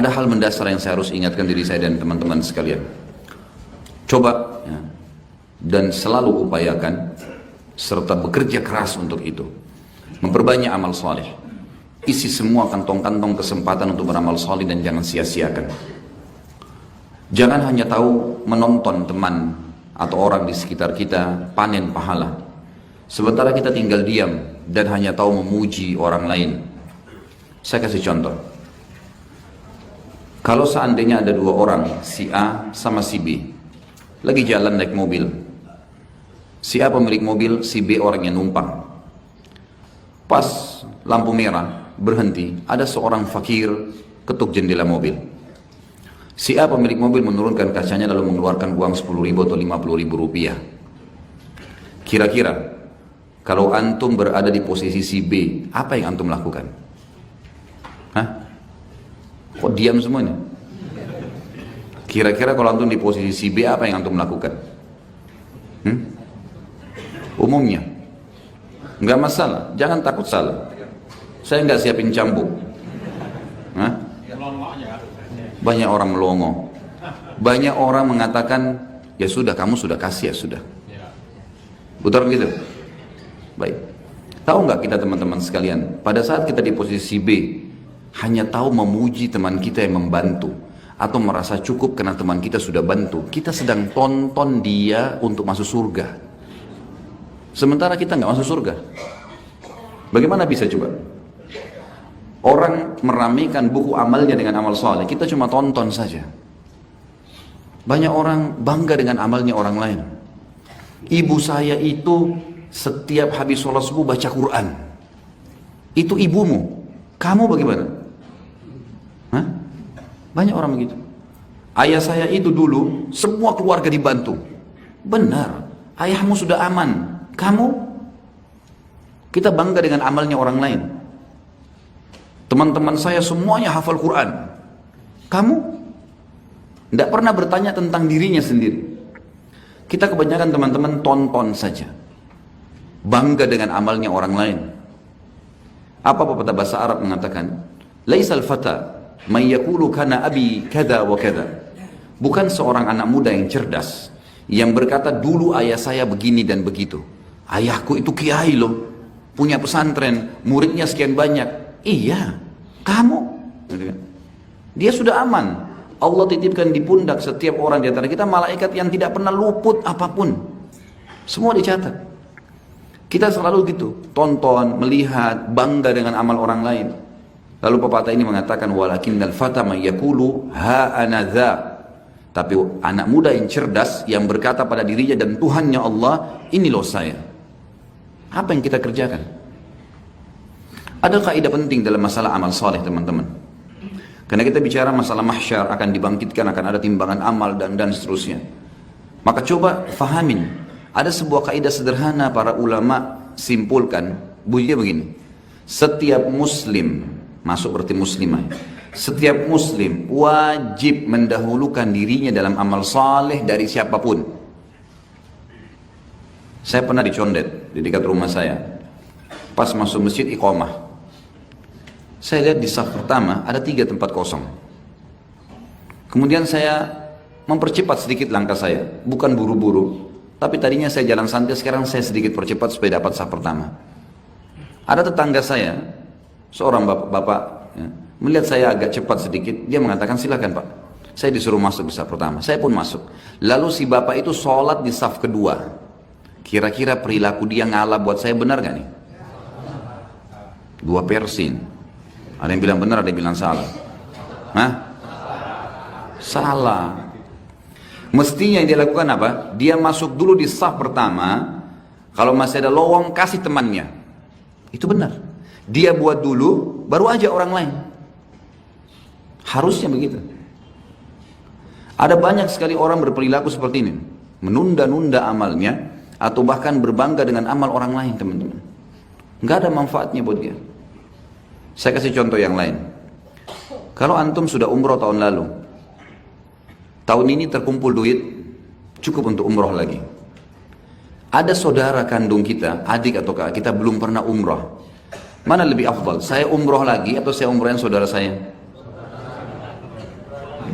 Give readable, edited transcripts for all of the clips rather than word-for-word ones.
Ada hal mendasar yang saya harus ingatkan diri saya dan teman-teman sekalian. Coba ya, dan selalu upayakan serta bekerja keras untuk itu. Memperbanyak amal soleh. Isi semua kantong-kantong kesempatan untuk beramal soleh dan jangan sia-siakan. Jangan hanya tahu menonton teman atau orang di sekitar kita panen pahala. Sementara kita tinggal diam dan hanya tahu memuji orang lain. Saya kasih contoh. Kalau seandainya ada dua orang, si A sama si B, lagi jalan naik mobil. Si A pemilik mobil, si B orang yang numpang. Pas lampu merah, berhenti, ada seorang fakir ketuk jendela mobil. Si A pemilik mobil menurunkan kacanya lalu mengeluarkan uang 10.000 atau 50.000 rupiah. Kira-kira, kalau antum berada di posisi si B, apa yang antum lakukan? Hah? Kok diam semuanya? Kira-kira kalau antum di posisi si B, apa yang antum lakukan? Umumnya nggak masalah, jangan takut salah. Saya nggak siapin cambuk. Hah? Banyak orang melongo. Banyak orang mengatakan, ya sudah, kamu sudah kasih, ya sudah. Betul gitu? Baik. Tahu nggak kita teman-teman sekalian, pada saat kita di posisi B, hanya tahu memuji teman kita yang membantu atau merasa cukup karena teman kita sudah bantu, kita sedang tonton dia untuk masuk surga, sementara kita nggak masuk surga. Bagaimana bisa coba? Orang meramaikan buku amalnya dengan amal soleh, kita cuma tonton saja. Banyak orang bangga dengan amalnya orang lain. Ibu saya itu setiap habis sholat subuh baca Quran. Itu ibumu, kamu bagaimana? Hah? Banyak orang begitu. Ayah saya itu dulu semua keluarga dibantu. Benar, ayahmu sudah aman. Kamu? Kita bangga dengan amalnya orang lain. Teman-teman saya semuanya hafal Quran. Kamu? Tidak pernah bertanya tentang dirinya sendiri. Kita kebanyakan teman-teman tonton saja. Bangga dengan amalnya orang lain. Apa pepatah bahasa Arab mengatakan? Laisal fata may yaqulu kana abi kada wa kada. Bukan seorang anak muda yang cerdas yang berkata dulu ayah saya begini dan begitu. Ayahku itu kiai loh, punya pesantren, muridnya sekian banyak. Iya, kamu. Dia sudah aman. Allah titipkan di pundak setiap orang di antara kita malaikat yang tidak pernah luput apapun. Semua dicatat. Kita selalu gitu, tonton, melihat, bangga dengan amal orang lain. Lalu pepatah ini mengatakan walakinnal fata may yaqulu ha ana dza. Tapi anak muda yang cerdas yang berkata pada dirinya dan Tuhannya Allah, ini loh saya. Apa yang kita kerjakan? Ada kaidah penting dalam masalah amal soleh teman-teman. Karena kita bicara masalah mahsyar, akan dibangkitkan, akan ada timbangan amal dan seterusnya. Maka coba fahamin. Ada sebuah kaidah sederhana para ulama simpulkan, bunyinya begini. Setiap muslim, masuk berarti muslimah. Setiap muslim wajib mendahulukan dirinya dalam amal saleh dari siapapun. Saya pernah dicondet di dekat rumah saya. Pas masuk masjid iqamah. Saya lihat di saf pertama ada 3 tempat kosong. Kemudian saya mempercepat sedikit langkah saya. Bukan buru-buru. Tapi tadinya saya jalan santai, sekarang saya sedikit percepat supaya dapat saf pertama. Ada tetangga saya, seorang bapak, ya, melihat saya agak cepat sedikit, dia mengatakan silakan Pak. Saya disuruh masuk di saf pertama, saya pun masuk. Lalu si bapak itu sholat di saf kedua. Kira-kira perilaku dia ngalah buat saya benar gak nih? 2 persen. Ada yang bilang benar, ada yang bilang salah. Hah? Salah. Mestinya yang dia lakukan apa? Dia masuk dulu di saf pertama. Kalau masih ada lowong, kasih temannya. Itu benar. Dia buat dulu, baru aja orang lain. Harusnya begitu. Ada banyak sekali orang berperilaku seperti ini. Menunda-nunda amalnya, atau bahkan berbangga dengan amal orang lain teman-teman. Nggak ada manfaatnya buat dia. Saya kasih contoh yang lain. Kalau antum sudah umroh tahun lalu, tahun ini terkumpul duit cukup untuk umroh lagi. Ada saudara kandung kita, adik atau kakak kita belum pernah umroh. Mana lebih afdal? Saya umroh lagi atau saya umrohin saudara saya?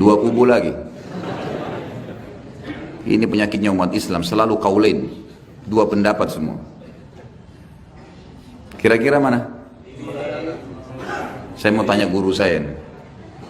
Dua kubu lagi. Ini penyakitnya umat Islam, selalu kaulain. Dua pendapat semua. Kira-kira mana? Saya mau tanya guru saya.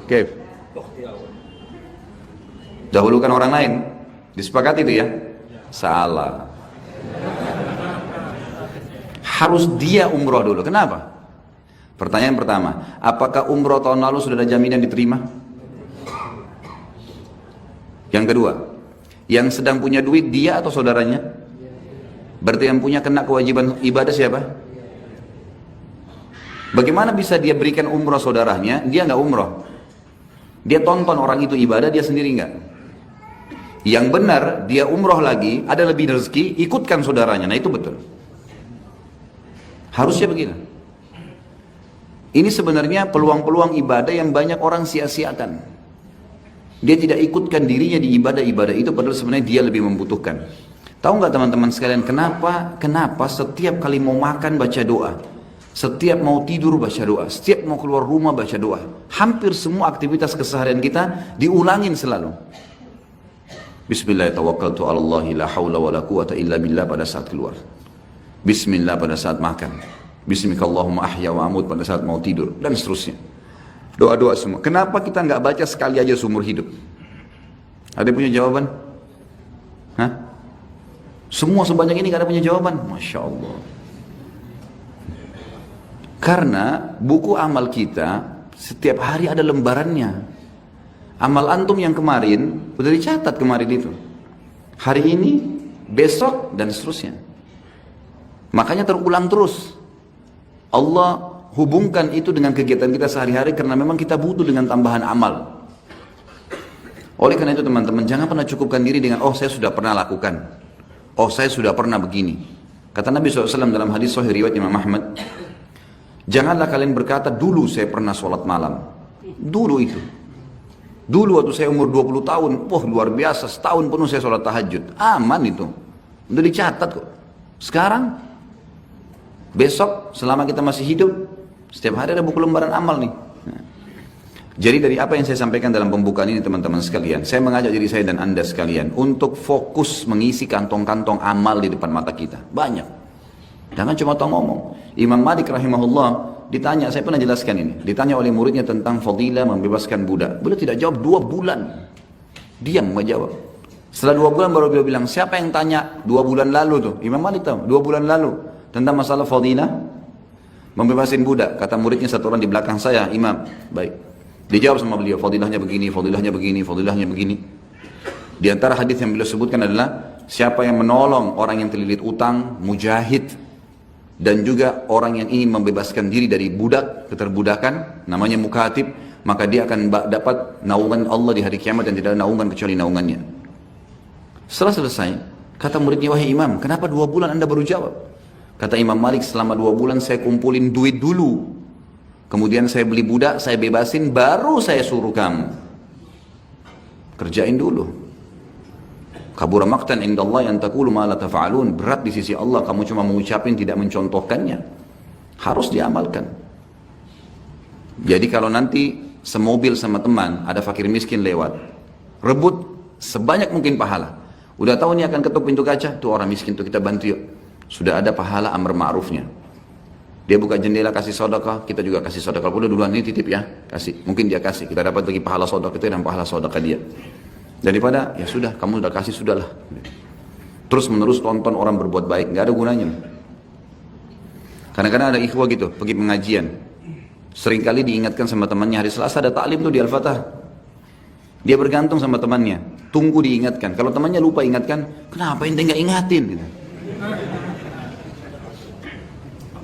Oke. Dahulukan orang lain. Disepakati itu ya? Salah. Harus dia umroh dulu. Kenapa? Pertanyaan pertama, apakah umroh tahun lalu sudah ada jaminan diterima? Yang kedua, yang sedang punya duit dia atau saudaranya? Berarti yang punya kena kewajiban ibadah siapa? Bagaimana bisa dia berikan umroh saudaranya, dia nggak umroh? Dia tonton orang itu ibadah, dia sendiri nggak? Yang benar, dia umroh lagi, ada lebih rezeki, ikutkan saudaranya. Nah itu betul. Harusnya begitu. Ini sebenarnya peluang-peluang ibadah yang banyak orang sia-siakan. Dia tidak ikutkan dirinya di ibadah-ibadah itu, padahal sebenarnya dia lebih membutuhkan. Tahu nggak teman-teman sekalian, kenapa setiap kali mau makan baca doa, setiap mau tidur baca doa, setiap mau keluar rumah baca doa. Hampir semua aktivitas keseharian kita diulangin selalu. Bismillah tawakkaltu 'alallahi la haula wala quwata illa billah pada saat keluar. Bismillah pada saat makan. Bismillahirrahmanirrahim ahya wa amut pada saat mau tidur dan seterusnya. Doa-doa semua. Kenapa kita nggak baca sekali aja seumur hidup? Ada yang punya jawaban? Hah? Semua sebanyak ini nggak ada punya jawaban? Masya Allah. Karena buku amal kita setiap hari ada lembarannya. Amal antum yang kemarin udah dicatat kemarin itu. Hari ini, besok dan seterusnya. Makanya terulang terus. Allah hubungkan itu dengan kegiatan kita sehari-hari karena memang kita butuh dengan tambahan amal. Oleh karena itu teman-teman, jangan pernah cukupkan diri dengan oh saya sudah pernah lakukan, oh saya sudah pernah begini. Kata Nabi SAW dalam hadis sahih riwayat Imam Ahmad, janganlah kalian berkata dulu saya pernah sholat malam. Dulu itu. Dulu waktu saya umur 20 tahun, wah luar biasa, setahun penuh saya sholat tahajud. Aman itu, udah dicatat kok. Sekarang besok selama kita masih hidup, setiap hari ada buku lembaran amal nih. Nah, jadi dari apa yang saya sampaikan dalam pembukaan ini teman-teman sekalian, saya mengajak diri saya dan anda sekalian untuk fokus mengisi kantong-kantong amal di depan mata kita. Banyak. Jangan cuma tahu ngomong. Imam Malik rahimahullah ditanya, saya pernah jelaskan ini, ditanya oleh muridnya tentang fadilah membebaskan budak. Beliau tidak jawab 2 bulan. Diam nggak jawab. Setelah 2 bulan baru beliau bilang, siapa yang tanya 2 bulan lalu tuh? Imam Malik tahu, 2 bulan lalu. Tentang masalah fadilah membebasin budak. Kata muridnya satu orang di belakang saya, Imam, baik. Dijawab sama beliau, fadilahnya begini, fadilahnya begini, fadilahnya begini. Di antara hadis yang beliau sebutkan adalah siapa yang menolong orang yang terlilit utang, mujahid, dan juga orang yang ingin membebaskan diri dari budak, keterbudakan, namanya mukatib, maka dia akan dapat naungan Allah di hari kiamat dan tidak ada naungan kecuali naungannya. Setelah selesai, kata muridnya, wahai Imam, kenapa 2 bulan anda baru jawab? Kata Imam Malik, selama 2 bulan saya kumpulin duit dulu. Kemudian saya beli budak, saya bebasin, baru saya suruh kamu. Kerjain dulu. Kabura maqtan indallah yang taqulu ma la taf'alun. Berat di sisi Allah, kamu cuma mengucapin tidak mencontohkannya. Harus diamalkan. Jadi kalau nanti semobil sama teman, ada fakir miskin lewat, rebut sebanyak mungkin pahala. Udah tahu ini akan ketuk pintu kaca, tuh orang miskin tuh kita bantu yuk. Sudah ada pahala amr ma'rufnya. Dia buka jendela kasih sedekah, kita juga kasih sedekah. Udah duluan ini titip ya, kasih. Mungkin dia kasih, kita dapat lagi pahala sedekah kita dan pahala sedekah dia. Daripada ya sudah, kamu udah kasih sudahlah. Terus menerus tonton orang berbuat baik, nggak ada gunanya. Kadang-kadang ada ikhwah gitu, pergi pengajian. Seringkali diingatkan sama temannya, hari Selasa ada taklim tuh di Al-Fatah. Dia bergantung sama temannya, tunggu diingatkan. Kalau temannya lupa ingatkan, kenapa ente nggak ingatin? Gitu.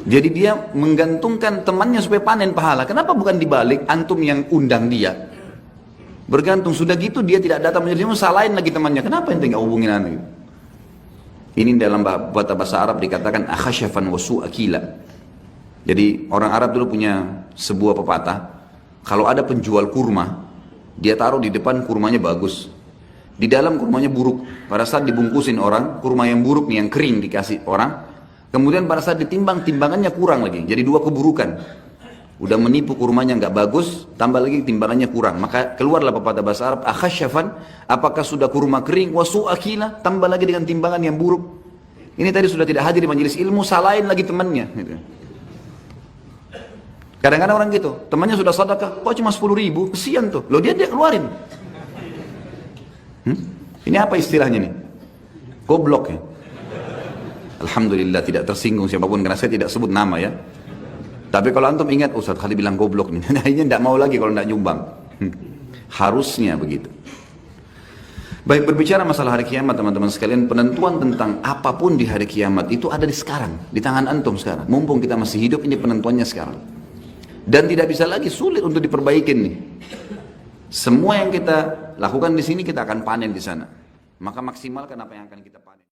Jadi dia menggantungkan temannya supaya panen pahala. Kenapa bukan dibalik, antum yang undang dia? Bergantung, sudah gitu dia tidak datang menjadi salahin lagi temannya. Kenapa ente nggak hubungin anak gitu? Ini dalam bahasa Arab dikatakan akhashafan wa su'akila. Jadi orang Arab dulu punya sebuah pepatah, kalau ada penjual kurma, dia taruh di depan kurmanya bagus. Di dalam kurmanya buruk. Pada saat dibungkusin orang, kurma yang buruk nih yang kering dikasih orang. Kemudian pada saat ditimbang, timbangannya kurang lagi. Jadi 2 keburukan. udah menipu kurmanya nggak bagus, tambah lagi timbangannya kurang. Maka keluarlah pepatah bahasa Arab, akhashafan, apakah sudah kurma kering, wasu akila, tambah lagi dengan timbangan yang buruk. Ini tadi sudah tidak hadir di majelis ilmu, salahin lagi temannya. Gitu. Kadang-kadang orang gitu, temannya sudah sedekah, kok cuma 10.000, kesian tuh. Loh dia keluarin. Ini apa istilahnya nih? Goblok ya. Alhamdulillah tidak tersinggung siapapun karena saya tidak sebut nama ya. Tapi kalau antum ingat Ustaz Khalid bilang goblok nih, akhirnya tidak mau lagi kalau tidak nyumbang. Harusnya begitu. Baik, berbicara masalah hari kiamat teman-teman sekalian, penentuan tentang apapun di hari kiamat itu ada di sekarang, di tangan antum sekarang. Mumpung kita masih hidup, ini penentuannya sekarang. Dan tidak bisa lagi, sulit untuk diperbaikin nih. Semua yang kita lakukan di sini kita akan panen di sana. Maka maksimalkan apa yang akan kita panen.